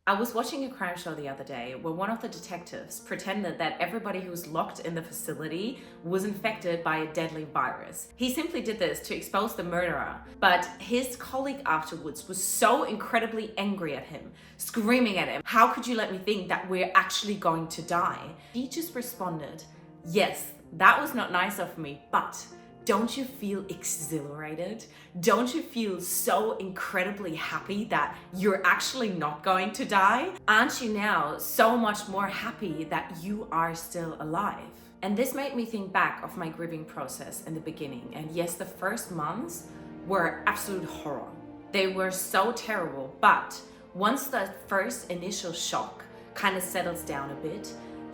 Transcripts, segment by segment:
I was watching a crime show the other day where one of the detectives pretended that everybody who was locked in the facility was infected by a deadly virus. He simply did this to expose the murderer, but his colleague afterwards was so incredibly angry at him, screaming at him, "How could you let me think that we're actually going to die?" He just responded, "Yes, that was not nice of me, but don't you feel exhilarated? Don't you feel so incredibly happy that you're actually not going to die? Aren't you now so much more happy that you are still alive?" And this made me think back of my grieving process in the beginning. And yes, the first months were absolute horror. They were so terrible, but once the first initial shock kind of settles down a bit,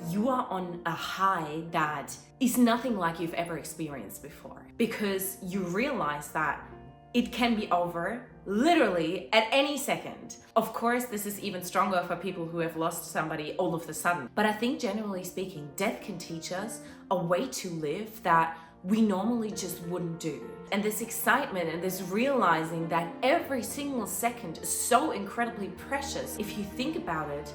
you are on a high that is nothing like you've ever experienced before, because you realize that it can be over literally at any second. Of course, this is even stronger for people who have lost somebody all of a sudden. But I think generally speaking, death can teach us a way to live that we normally just wouldn't do. And this excitement and this realizing that every single second is so incredibly precious. If you think about it,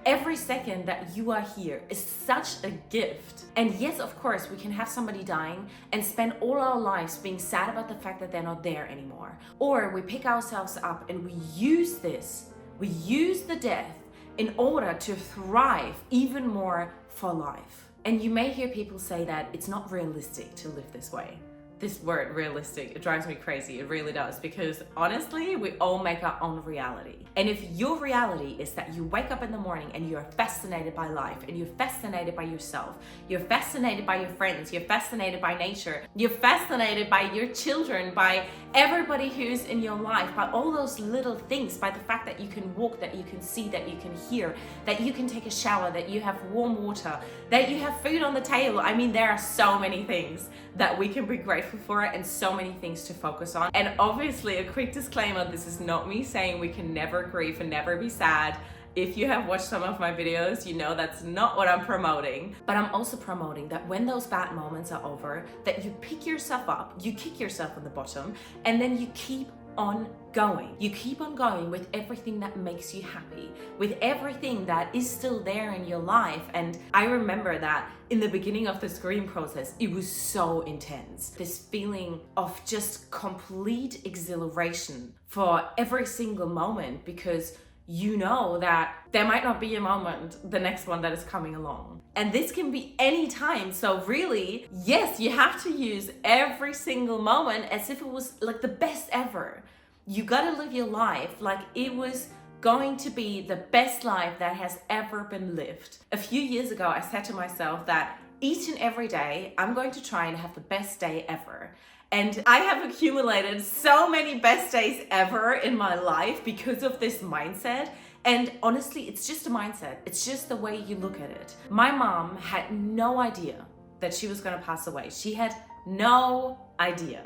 every second that you are here is such a gift. And yes, of course, we can have somebody dying and spend all our lives being sad about the fact that they're not there anymore. Or we pick ourselves up and we use the death in order to thrive even more for life. And you may hear people say that it's not realistic to live this way. This word realistic, it drives me crazy. It really does, because honestly, we all make our own reality. And if your reality is that you wake up in the morning and you're fascinated by life, and you're fascinated by yourself, you're fascinated by your friends, you're fascinated by nature, you're fascinated by your children, by everybody who's in your life, by all those little things, by the fact that you can walk, that you can see, that you can hear, that you can take a shower, that you have warm water, that you have food on the table. I mean, there are so many things that we can be grateful for and so many things to focus on. And obviously, a quick disclaimer, this is not me saying we can never grieve and never be sad. If you have watched some of my videos, you know that's not what I'm promoting. But I'm also promoting that when those bad moments are over, that you pick yourself up, you kick yourself on the bottom, and then you keep on going. You keep on going with everything that makes you happy, with everything that is still there in your life. And I remember that in the beginning of the screening process, it was so intense. This feeling of just complete exhilaration for every single moment, because you know that there might not be a moment, the next one that is coming along. And this can be any time. So really, yes, you have to use every single moment as if it was like the best ever. You gotta live your life like it was going to be the best life that has ever been lived. A few years ago, I said to myself that each and every day, I'm going to try and have the best day ever. And I have accumulated so many best days ever in my life because of this mindset. And honestly, it's just a mindset. It's just the way you look at it. My mom had no idea that she was going to pass away. She had no idea.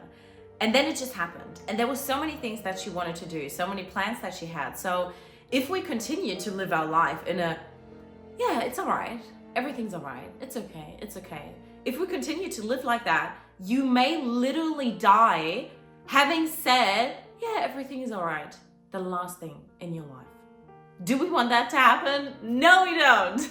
And then it just happened. And there were so many things that she wanted to do, so many plans that she had. So if we continue to live our life in a, yeah, it's all right, everything's all right, it's okay, it's okay. If we continue to live like that, you may literally die having said, yeah, everything is all right, the last thing in your life. Do we want that to happen? No, we don't.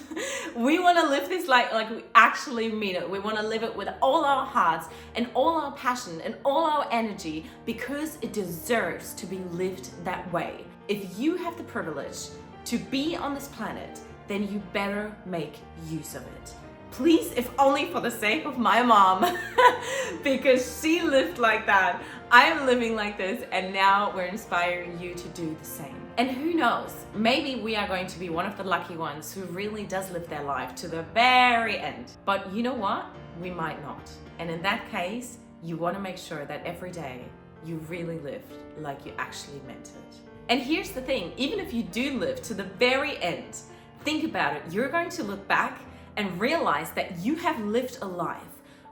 We want to live this life like we actually mean it. We want to live it with all our hearts and all our passion and all our energy, because it deserves to be lived that way. If you have the privilege to be on this planet, then you better make use of it. Please, if only for the sake of my mom, because she lived like that. I'm living like this, and now we're inspiring you to do the same. And who knows, maybe we are going to be one of the lucky ones who really does live their life to the very end. But you know what? We might not. And in that case, you want to make sure that every day you really lived like you actually meant it. And here's the thing, even if you do live to the very end, think about it. You're going to look back and realize that you have lived a life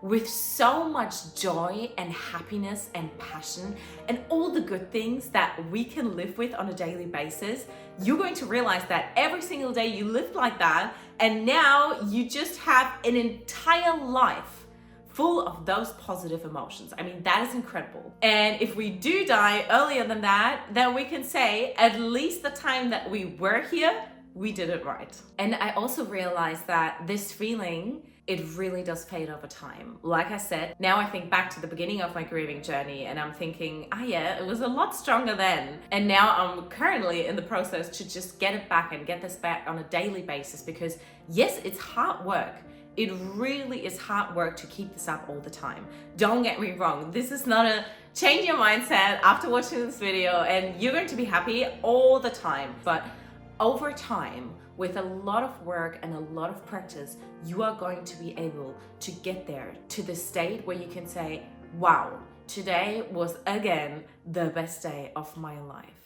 with so much joy and happiness and passion and all the good things that we can live with on a daily basis. You're going to realize that every single day you lived like that, and now you just have an entire life full of those positive emotions. I mean, that is incredible. And if we do die earlier than that, then we can say at least the time that we were here, we did it right. And I also realized that this feeling, it really does fade over time. Like I said, now I think back to the beginning of my grieving journey and I'm thinking, yeah, it was a lot stronger then. And now I'm currently in the process to just get it back and get this back on a daily basis, because yes, it's hard work. It really is hard work to keep this up all the time. Don't get me wrong. This is not a change your mindset after watching this video and you're going to be happy all the time. But over time, with a lot of work and a lot of practice, you are going to be able to get there to the state where you can say, wow, today was again the best day of my life.